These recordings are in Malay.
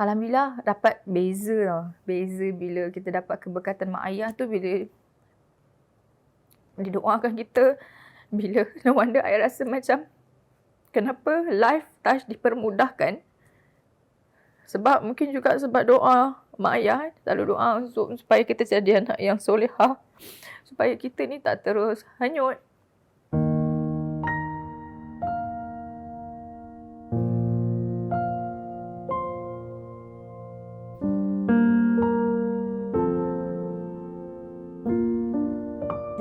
Alhamdulillah dapat beza tau. Beza bila kita dapat keberkatan mak ayah tu bila dia doakan kita. Bila no wonder I rasa macam kenapa life Tash dipermudahkan. Sebab mungkin juga sebab doa mak ayah. Selalu doa supaya kita jadi anak yang solehah. Supaya kita ni tak terus hanyut.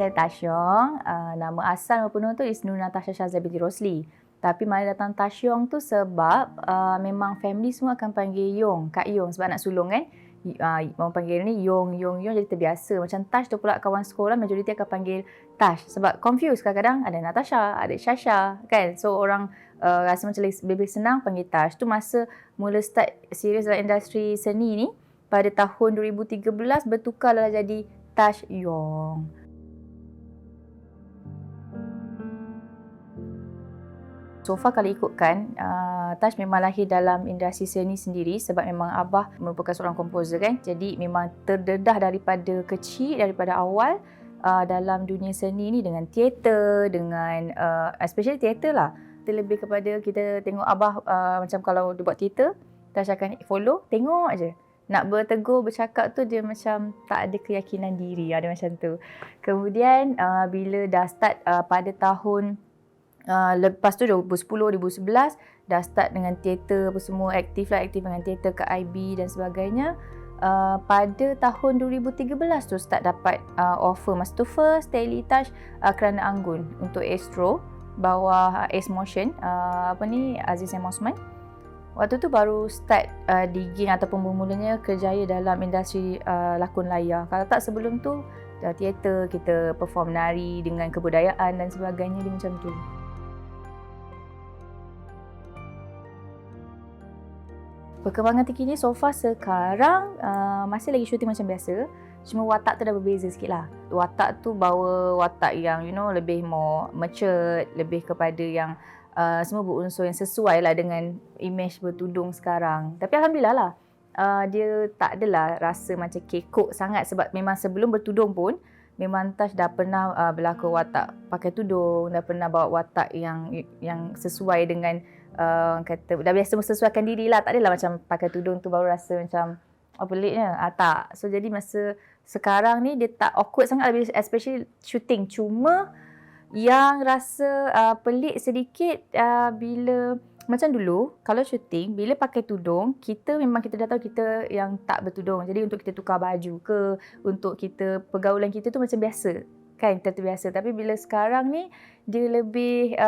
Saya Tashyong, nama asal nama penuh tu is Nur Natasha Shazia binti Rosli. Tapi mana datang Tashyong tu sebab memang family semua akan panggil Yong, Kak Yong sebab anak sulung kan. Orang panggil ni Yong jadi terbiasa. Macam Tash tu pula kawan sekolah majoriti akan panggil Tash sebab confuse kadang-kadang ada Natasha, ada Shasha kan. So orang rasa macam lebih senang panggil Tash. Tu masa mula start serius dalam industri seni ni pada tahun 2013 bertukarlah jadi Tash Yong. So far kalau ikutkan, Tash memang lahir dalam industri seni sendiri sebab memang abah merupakan seorang komposer kan. Jadi memang terdedah daripada kecil, daripada awal dalam dunia seni ni dengan teater, dengan especially teater lah. Lebih kepada kita tengok abah macam kalau dia buat teater, Tash akan follow, tengok aje. Nak bertegur, bercakap tu dia macam tak ada keyakinan diri, ada macam tu. Kemudian bila dah start pada tahun lepas tu 2010, 2011 dah start dengan teater apa semua, aktif dengan teater ke IB dan sebagainya. Pada tahun 2013 tu start dapat offer masa tu first Daily Touch kerana Anggun untuk Astro bawah Ace Motion Aziz M. Osman. Waktu tu baru start digging ataupun bermulanya kerjaya dalam industri lakon layar. Kalau tak sebelum tu teater, kita perform nari dengan kebudayaan dan sebagainya, dia macam tu. Perkembangan terkini so far sekarang masih lagi syuting macam biasa. Cuma watak tu dah berbeza sikit lah. Watak tu bawa watak yang lebih more matured, lebih kepada yang semua berunsur yang sesuai lah dengan image bertudung sekarang. Tapi Alhamdulillah lah, dia tak adalah rasa macam kekok sangat sebab memang sebelum bertudung pun memang Tash dah pernah berlakon watak pakai tudung, dah pernah bawa watak yang sesuai dengan kata dah biasa sesuaikan diri lah. Tak adalah macam pakai tudung tu baru rasa macam peliknya. Tak. So jadi masa sekarang ni dia tak awkward sangat, especially shooting. Cuma yang rasa pelik sedikit bila macam dulu kalau shooting bila pakai tudung, kita dah tahu kita yang tak bertudung. Jadi untuk kita tukar baju ke, untuk kita pergaulan kita tu macam biasa kan, terbiasa. Tapi bila sekarang ni dia lebih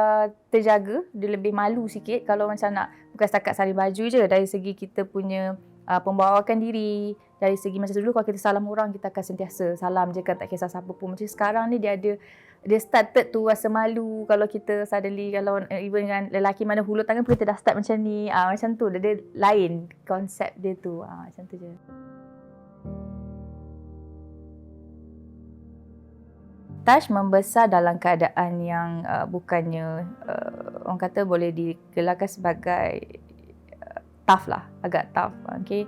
terjaga, dia lebih malu sikit kalau macam nak bukan setakat salin baju je, dari segi kita punya pembawakan diri, dari segi macam dulu kalau kita salam orang kita akan sentiasa salam je kan, tak kisah siapa pun. Macam sekarang ni dia started tu rasa malu kalau kita suddenly, kalau even dengan lelaki mana hulur tangan pun kita dah start macam ni, macam tu. Dia lain konsep dia tu, macam tu je. Tash membesar dalam keadaan yang bukannya orang kata boleh digelarkan sebagai tough lah, agak tough. Okay.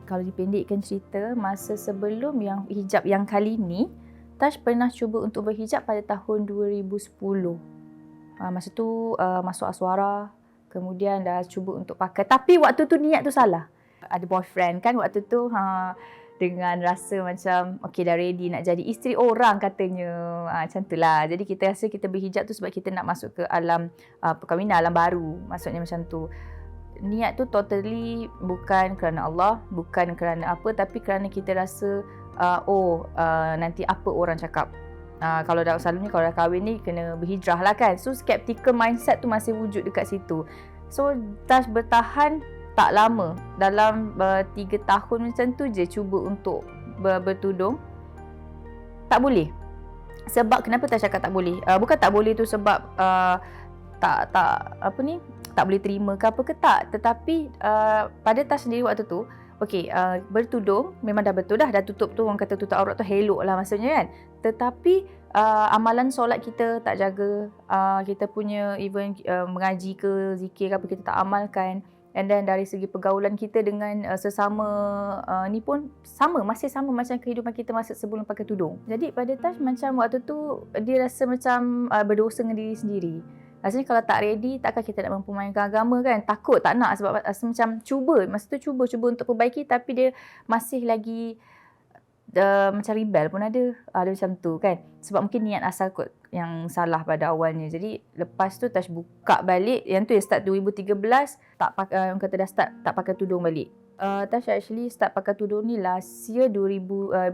Kalau dipendekkan cerita, masa sebelum yang hijab yang kali ni, Tash pernah cuba untuk berhijab pada tahun 2010. Masa tu masuk Aswara, kemudian dah cuba untuk pakai. Tapi waktu tu niat tu salah. Ada boyfriend kan waktu tu, dengan rasa macam okay dah ready nak jadi isteri orang katanya, macam tu lah. Jadi kita rasa kita berhijab tu sebab kita nak masuk ke alam perkahwinan, alam baru, maksudnya macam tu. Niat tu totally bukan kerana Allah, bukan kerana apa, tapi kerana kita rasa nanti apa orang cakap. Kalau dah selalunya kalau dah kahwin ni kena berhijrah lah kan. So skeptical mindset tu masih wujud dekat situ. So Tash bertahan tak lama, dalam 3 tahun macam tu je cuba untuk bertudung. Tak boleh. Sebab kenapa Tash cakap tak boleh? Bukan tak boleh tu sebab tak boleh terima ke apa ke tak. Tetapi pada Tash sendiri waktu tu, bertudung memang dah betul dah tutup tu, orang kata tutup aurat tu elok lah maksudnya kan. Tetapi amalan solat kita tak jaga, kita punya even mengaji ke zikir ke apa kita tak amalkan. And then dari segi pergaulan kita dengan sesama ni pun masih sama macam kehidupan kita masa sebelum pakai tudung. Jadi pada Tash macam waktu tu dia rasa macam berdosa dengan diri sendiri. Rasanya kalau tak ready, takkan kita nak mempermainkan agama kan? Takut, tak nak sebab rasa macam masa tu cuba untuk perbaiki tapi dia masih lagi macam rebel pun ada macam tu kan. Sebab mungkin niat asal kot yang salah pada awalnya. Jadi lepas tu Tash buka balik, yang tu yang start 2013 tak pakai, orang kata dah start tak pakai tudung balik. Tash actually start pakai tudung ni last year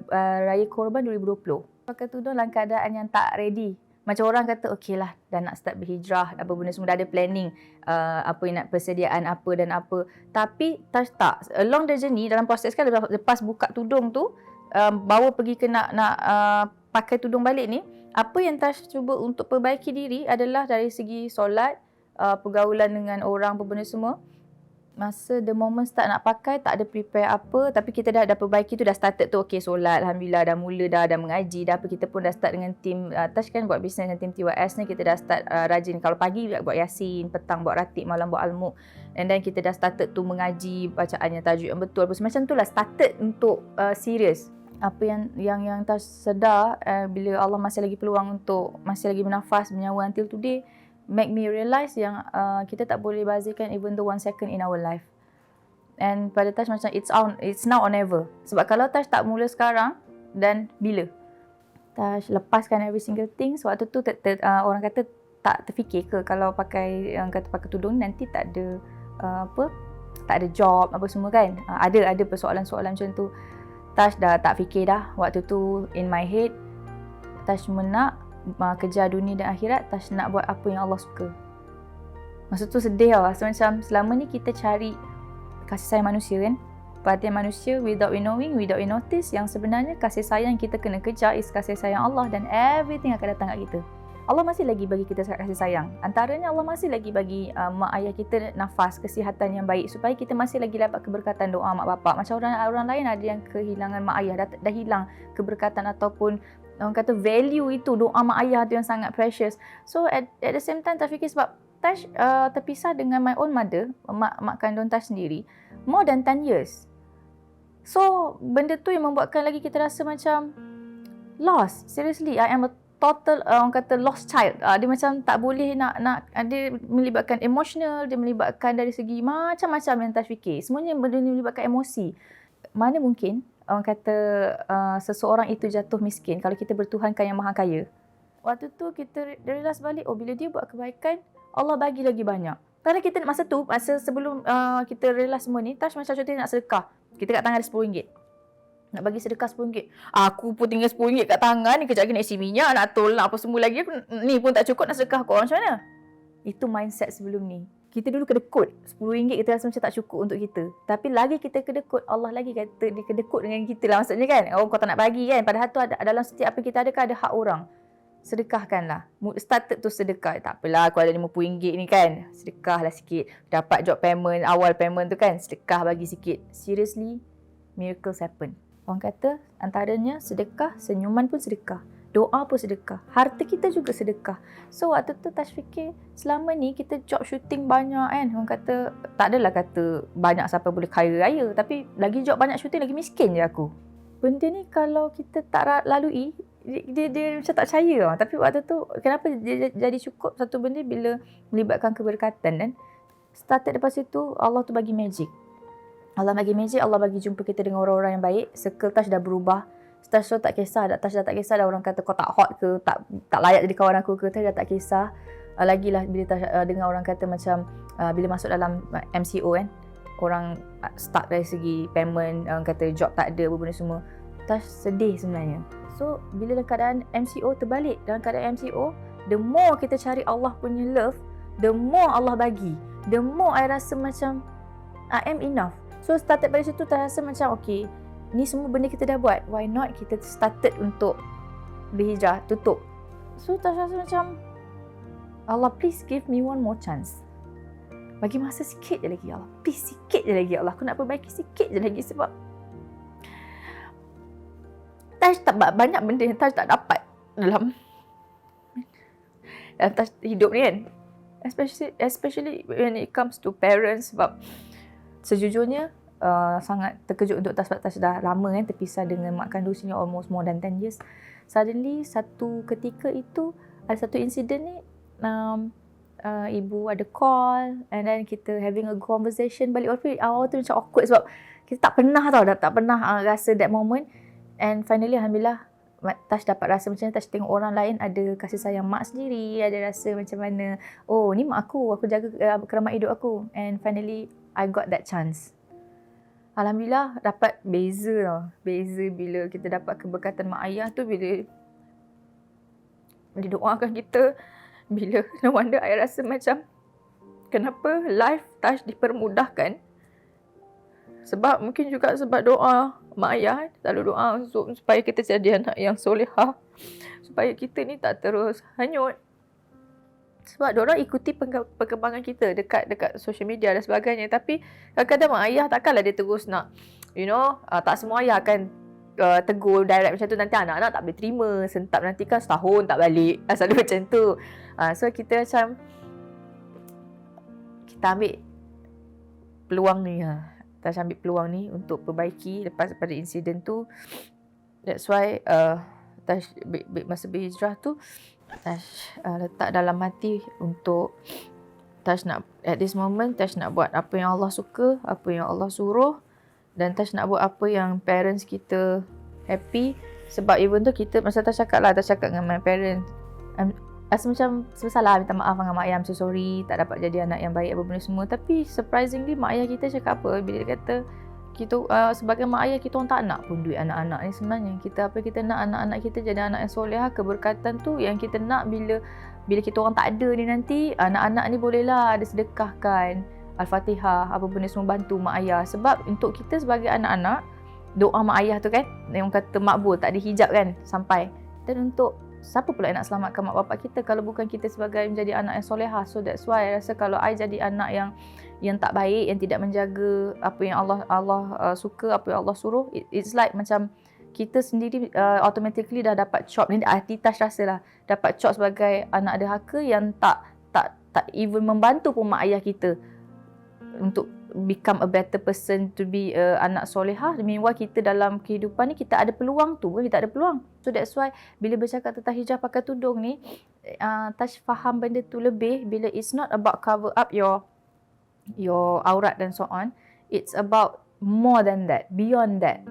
Raya Korban 2020. Pakai tudung dalam keadaan yang tak ready. Macam orang kata okey lah dah nak start berhijrah, apa benda semua dah ada planning, apa yang nak persediaan apa dan apa. Tapi Tash tak. Along the journey dalam proses kan lepas buka tudung tu, bawa pergi ke nak pakai tudung balik ni, apa yang Tash cuba untuk perbaiki diri adalah dari segi solat, pergaulan dengan orang, apa benda semua. Masa the moment start nak pakai, tak ada prepare apa, tapi kita dah perbaiki tu, dah started tu, okay solat, Alhamdulillah dah mula dah mengaji, dah apa, kita pun dah start dengan tim, Tash kan buat bisnes dengan tim TYS ni, kita dah start rajin, kalau pagi buat Yasin, petang buat Ratib, malam buat Al-Muq, and then kita dah started tu mengaji bacaannya tajwid yang betul, macam tu lah, started untuk serius. Apa yang Tash sedar bila Allah masih lagi peluang untuk, masih lagi bernafas, bernyawa until today, make me realise yang kita tak boleh bazirkan even though 1 second in our life. And pada Tash macam it's now or never. Sebab kalau Tash tak mula sekarang, dan bila? Tash lepaskan every single thing. Waktu tu orang kata tak terfikir ke kalau pakai tudung nanti tak ada tak ada job apa semua kan. Ada persoalan-soalan macam tu. Tash dah tak fikir dah. Waktu tu in my head, Tash nak kejar dunia dan akhirat, Tash nak buat apa yang Allah suka. Masa tu sedih lah. So, macam selama ni kita cari kasih sayang manusia kan. Perhatian manusia without we knowing, without we notice, yang sebenarnya kasih sayang kita kena kejar is kasih sayang Allah, dan everything akan datang kat kita. Allah masih lagi bagi kita kasih sayang. Antaranya Allah masih lagi bagi mak ayah kita nafas, kesihatan yang baik supaya kita masih lagi dapat keberkatan doa mak bapak. Macam orang lain ada yang kehilangan mak ayah, dah hilang keberkatan ataupun orang kata value itu, doa mak ayah tu yang sangat precious. So at the same time Tash fikir sebab Tash terpisah dengan my own mother, mak kandung Tash sendiri, more than 10 years. So benda tu yang membuatkan lagi kita rasa macam lost. Seriously, I am a total orang kata lost child. Dia macam tak boleh nak dia melibatkan emotional, dia melibatkan dari segi macam-macam yang Tash fikir. Semuanya benda ni melibatkan emosi. Mana mungkin orang kata seseorang itu jatuh miskin kalau kita bertuhankan yang maha kaya. Waktu tu kita realise balik, bila dia buat kebaikan, Allah bagi lagi banyak. Kerana kita masa sebelum kita realise semua ni, Tash macam contohnya nak sedekah. Kita kat tangan ada RM10. Nak bagi sedekah RM10. Aku pun tinggal RM10 kat tangan ni, kejap lagi nak isi minyak, nak tolak apa semua lagi. Ni pun tak cukup nak sedekah kau. Macam mana? Itu mindset sebelum ni. Kita dulu kedekut. RM10 kita rasa macam tak cukup untuk kita. Tapi lagi kita kedekut, Allah lagi kata dia kedekut dengan kita lah maksudnya kan. Kau tak nak bagi kan. Padahal tu dalam setiap apa kita ada kan ada hak orang. Sedekahkanlah. Started tu sedekah. Tak apalah aku ada RM50 ni kan. Sedekahlah sikit. Dapat job payment, awal payment tu kan. Sedekah bagi sikit. Seriously, miracles happen. Orang kata antaranya sedekah, senyuman pun sedekah. Doa pun sedekah. Harta kita juga sedekah. So waktu tu Tash fikir, selama ni kita job shooting banyak kan. Orang kata, tak adalah kata banyak siapa boleh kaya raya. Tapi lagi job banyak shooting, lagi miskin je aku. Benda ni kalau kita tak lalui, dia macam tak percaya lah. Tapi waktu tu, kenapa dia jadi cukup satu benda bila melibatkan keberkatan kan. Started lepas itu, Allah tu bagi magic. Allah bagi magic, Allah bagi jumpa kita dengan orang-orang yang baik. Circle Tash dah berubah. Tash tak kisah, Tash dah tak kisah dah orang kata kau tak hot ke, tak layak jadi kawan aku ke, Tash dah tak kisah. Lagilah bila Tash dengar orang kata macam bila masuk dalam MCO kan, orang stuck dari segi payment, orang kata job tak ada, benda semua. Tash sedih sebenarnya. So bila dalam keadaan MCO terbalik, dalam keadaan MCO, the more kita cari Allah punya love, the more Allah bagi. The more I rasa macam I am enough. So started dari situ Tash rasa macam okay, ni semua benda kita dah buat, why not kita started untuk berhijrah, tutup. So Tash rasa macam Allah please give me one more chance. Bagi masa sikit je lagi Allah. Please sikit je lagi Allah. Aku nak perbaiki sikit je lagi sebab Tash tak banyak benda yang Tash tak dapat dalam Tash hidup ni kan. Especially when it comes to parents sebab Sejujurnya sangat terkejut untuk Tash sebab Tash dah lama kan terpisah dengan mak kandung sini, almost more than 10 years. Suddenly satu ketika itu ada satu insiden ni, ibu ada call and then kita having a conversation balik. Awal tu macam awkward sebab kita tak pernah tak pernah rasa that moment. And finally alhamdulillah Tash dapat rasa macam mana. Tash tengok orang lain ada kasih sayang mak sendiri, ada rasa macam mana, oh ni mak aku jaga keramat hidup aku. And finally I got that chance. Alhamdulillah dapat beza bila kita dapat keberkatan mak ayah tu, bila dia doakan kita. Bila no wonder I rasa macam kenapa life Tash dipermudahkan. Sebab mungkin juga sebab doa mak ayah, selalu doa supaya kita jadi anak yang solehah, supaya kita ni tak terus hanyut. Sebab diorang ikuti perkembangan kita dekat social media dan sebagainya. Tapi kadang-kadang mak ayah takkanlah dia terus nak, tak semua ayah akan tegur direct macam tu. Nanti anak-anak tak boleh terima, sentap nanti kan setahun tak balik. Selalu macam tu. So kita macam, kita ambil peluang ni. Tash ambil peluang ni untuk perbaiki lepas pada insiden tu. That's why Tash masa berhijrah tu, Tash letak dalam hati untuk Tash nak, at this moment Tash nak buat apa yang Allah suka, apa yang Allah suruh. Dan Tash nak buat apa yang parents kita happy. Sebab even tu kita, masa Tash cakap dengan my parents, rasa macam bersalah, minta maaf dengan mak ayah, I'm so sorry tak dapat jadi anak yang baik apa benda semua. Tapi surprisingly mak ayah kita cakap apa, bila dia kata kita sebagai mak ayah, kita orang tak nak pun duit anak-anak ni sebenarnya. Kita nak anak-anak kita jadi anak yang solehah. Keberkatan tu yang kita nak bila kita orang tak ada ni nanti, anak-anak ni bolehlah ada sedekahkan Al-Fatihah apa benda semua, bantu mak ayah. Sebab untuk kita sebagai anak-anak, doa mak ayah tu kan, yang kata makbul, tak ada hijab kan sampai. Dan untuk siapa pula yang nak selamatkan mak bapak kita kalau bukan kita sebagai menjadi anak yang solehah. So that's why I rasa kalau I jadi anak yang tak baik, yang tidak menjaga apa yang Allah suka, apa yang Allah suruh, it's like macam kita sendiri automatically dah dapat chop ni. Hati Tash rasa lah dapat chop sebagai anak derhaka yang tak even membantu pun mak ayah kita untuk become a better person, to be anak solehah. Meanwhile kita dalam kehidupan ni kita ada peluang tu, kita ada peluang. So that's why bila bercakap tentang hijab pakai tudung ni, Tash faham benda tu lebih. Bila it's not about cover up your aurat dan so on, it's about more than that, beyond that.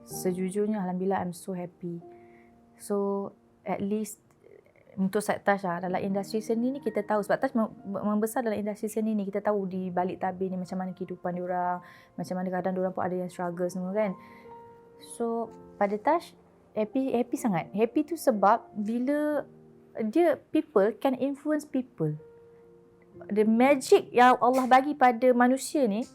Sejujurnya alhamdulillah I'm so happy. So at least untuk Tash dalam industri seni ni kita tahu, sebab Tash membesar dalam industri seni ni, kita tahu di balik tabir ni macam mana kehidupan diorang, macam mana kadang diorang pun ada yang struggle semua kan. So pada Tash happy sangat. Happy tu sebab bila people can influence people. The magic yang Allah bagi pada manusia ni,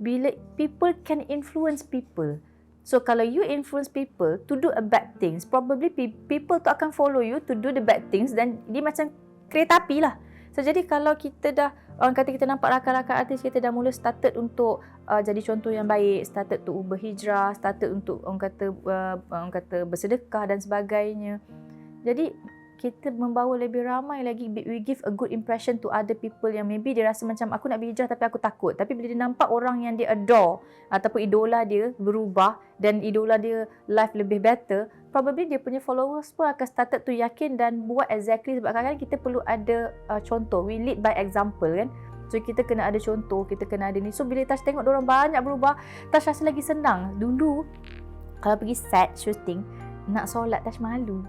bila people can influence people. So kalau you influence people to do a bad things, probably people tu akan follow you to do the bad things. Dan dia macam kereta api lah. So jadi kalau kita dah, orang kata kita nampak rakan-rakan artis kita dah mula started untuk jadi contoh yang baik, started to berhijrah, started untuk orang kata bersedekah dan sebagainya. Jadi kita membawa lebih ramai lagi, we give a good impression to other people yang maybe dia rasa macam aku nak berhijrah tapi aku takut. Tapi bila dia nampak orang yang dia adore ataupun idola dia berubah dan idola dia life lebih better, probably dia punya followers pun akan started to yakin dan buat exactly. Sebab kadang-kadang kita perlu ada contoh, we lead by example kan. So kita kena ada contoh, kita kena ada ni. So bila Tash tengok diorang banyak berubah, Tash rasa lagi senang. Dulu kalau pergi set shooting, nak solat Tash malu.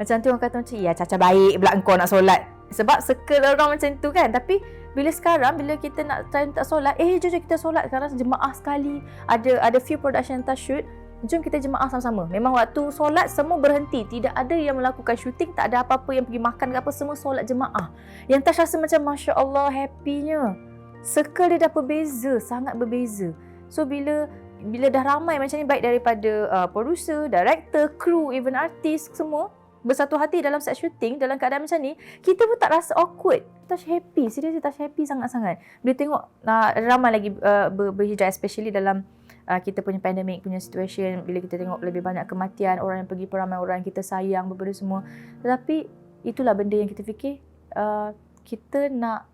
Macam tu orang kata macam, ya Caca baik pula engkau nak solat. Sebab circle orang macam tu kan. Tapi bila sekarang, bila kita nak try tak solat, jom kita solat sekarang jemaah sekali. Ada few production yang Tash shoot, jom kita jemaah sama-sama. Memang waktu solat semua berhenti, tidak ada yang melakukan shooting, tak ada apa-apa yang pergi makan ke apa, semua solat jemaah. Yang Tash rasa macam Masya Allah happynya. Circle dia dah berbeza, sangat berbeza. So bila dah ramai macam ni, baik daripada producer, director, crew, even artis, semua bersatu hati dalam set shooting, dalam keadaan macam ni, kita pun tak rasa awkward. Tash happy, seriously Tash happy sangat-sangat. Bila tengok ramai lagi berhijrah, especially dalam kita punya pandemic punya situation, bila kita tengok lebih banyak kematian, orang yang pergi peramai, orang yang kita sayang, berbenda semua. Tetapi itulah benda yang kita fikir, kita nak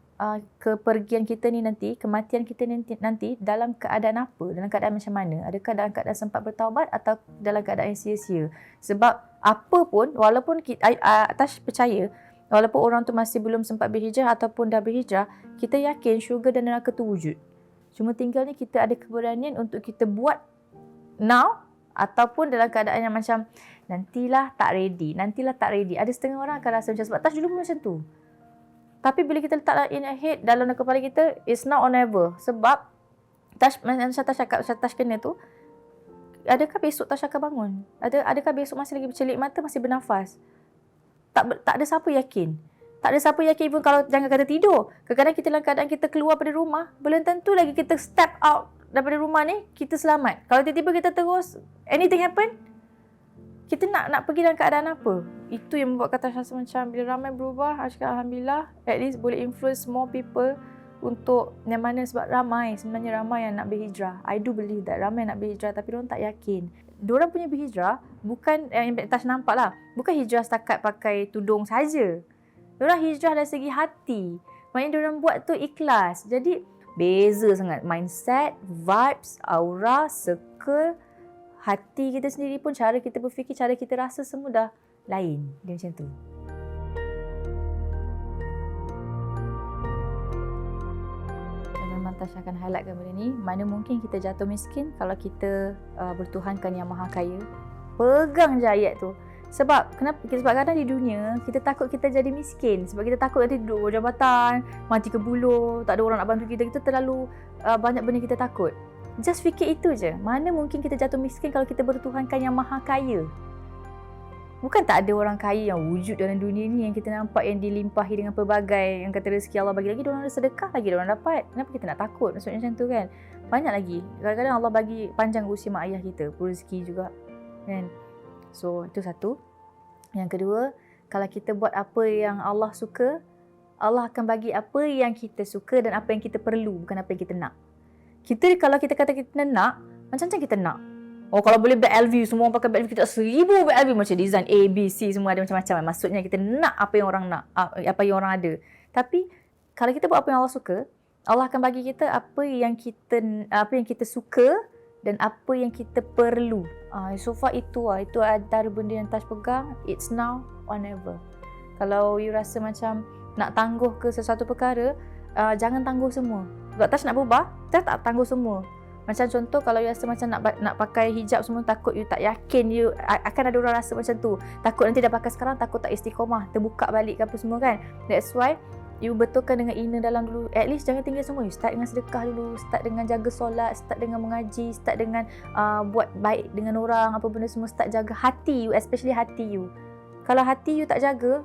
kepergian kita ni nanti, kematian kita nanti dalam keadaan apa? Dalam keadaan macam mana? Adakah dalam keadaan sempat bertaubat atau dalam keadaan yang sia-sia? Sebab apa pun, walaupun Tash percaya, walaupun orang tu masih belum sempat berhijrah ataupun dah berhijrah, kita yakin syurga dan neraka tu wujud. Cuma tinggalnya kita ada keberanian untuk kita buat now ataupun dalam keadaan yang macam nantilah tak ready. Ada setengah orang akan rasa macam sebab Tash dulu pun macam tu. Tapi bila kita letak in ahead dalam kepala kita, it's now or never. Sebab macam Tash cakap, Tash kena tu, adakah besok Tash akan bangun? Adakah besok masih lagi bercelik mata, masih bernafas? Tak ada siapa yakin. Tak ada siapa yakin pun kalau jangan kata tidur. Kadang-kadang kita dalam keadaan kita keluar pada rumah, belum tentu lagi kita step out daripada rumah ni, kita selamat. Kalau tiba-tiba kita terus, anything happen, kita nak pergi dalam keadaan apa? Itu yang membuat kata rasa macam bila ramai berubah, cakap Alhamdulillah, at least boleh influence more people untuk yang mana sebab sebenarnya ramai yang nak berhijrah. I do believe that ramai yang nak berhijrah tapi diorang tak yakin. Diorang punya berhijrah bukan, yang Tash nampak lah, bukan hijrah setakat pakai tudung saja. Diorang hijrah dari segi hati. Maknanya diorang buat tu ikhlas. Jadi beza sangat mindset, vibes, aura, circle, hati kita sendiri pun, cara kita berfikir, cara kita rasa semua dah lain. Dia macam tu. Dan memang Tash akan highlightkan benda ni. Mana mungkin kita jatuh miskin kalau kita bertuhankan yang maha kaya. Pegang je ayat tu. Sebab kenapa? Sebab kadang di dunia kita takut kita jadi miskin. Sebab kita takut nanti duduk jabatan, mati ke buluh, tak ada orang nak bantu kita. Kita terlalu banyak benda kita takut. Just fikir itu je. Mana mungkin kita jatuh miskin kalau kita bertuhankan yang maha kaya. Bukan tak ada orang kaya yang wujud dalam dunia ni yang kita nampak yang dilimpahi dengan pelbagai, yang kata rezeki Allah bagi lagi, diorang ada sedekah lagi diorang dapat. Kenapa kita nak takut? Maksudnya macam tu kan. Banyak lagi. Kadang-kadang Allah bagi panjang usia mak ayah kita, pun rezeki juga. Kan? So, itu satu. Yang kedua, kalau kita buat apa yang Allah suka, Allah akan bagi apa yang kita suka dan apa yang kita perlu, bukan apa yang kita nak. Kalau kita kata kita nak, macam-macam kita nak. Oh, kalau boleh bag LV, semua orang pakai bag LV, kita 1000 bag LV macam design A, B, C, semua ada macam-macam. Maksudnya kita nak apa yang orang nak, apa yang orang ada. Tapi kalau kita buat apa yang Allah suka, Allah akan bagi kita apa yang kita suka dan apa yang kita perlu. So far itu antara benda yang Tash pegang. It's now or never. Kalau you rasa macam nak tangguh ke sesuatu perkara, jangan tangguh semua. Sebab Tash nak berubah, Tash tak tangguh semua. Macam contoh, kalau you rasa macam nak pakai hijab semua, takut you tak yakin, you akan ada orang rasa macam tu. Takut nanti dah pakai sekarang, takut tak istiqomah, terbuka balik ke apa semua kan. That's why you betulkan dengan inner dalam dulu. At least jangan tinggal semua. You start dengan sedekah dulu, start dengan jaga solat, start dengan mengaji, start dengan buat baik dengan orang, apa benda semua. Start jaga hati you, especially hati you. Kalau hati you tak jaga,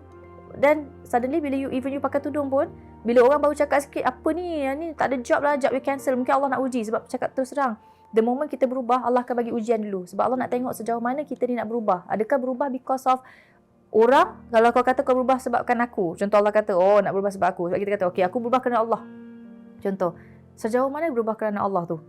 dan suddenly bila you pakai tudung pun, bila orang baru cakap sikit, apa ni, yang ni tak ada job lah, job you cancel, mungkin Allah nak uji. Sebab cakap terus terang, the moment kita berubah, Allah akan bagi ujian dulu. Sebab Allah nak tengok sejauh mana kita ni nak berubah. Adakah berubah because of orang? Kalau kau kata kau berubah sebabkan aku, contoh Allah kata, nak berubah sebab aku. Sebab kita kata, okay, aku berubah kerana Allah. Contoh, sejauh mana berubah kerana Allah tu?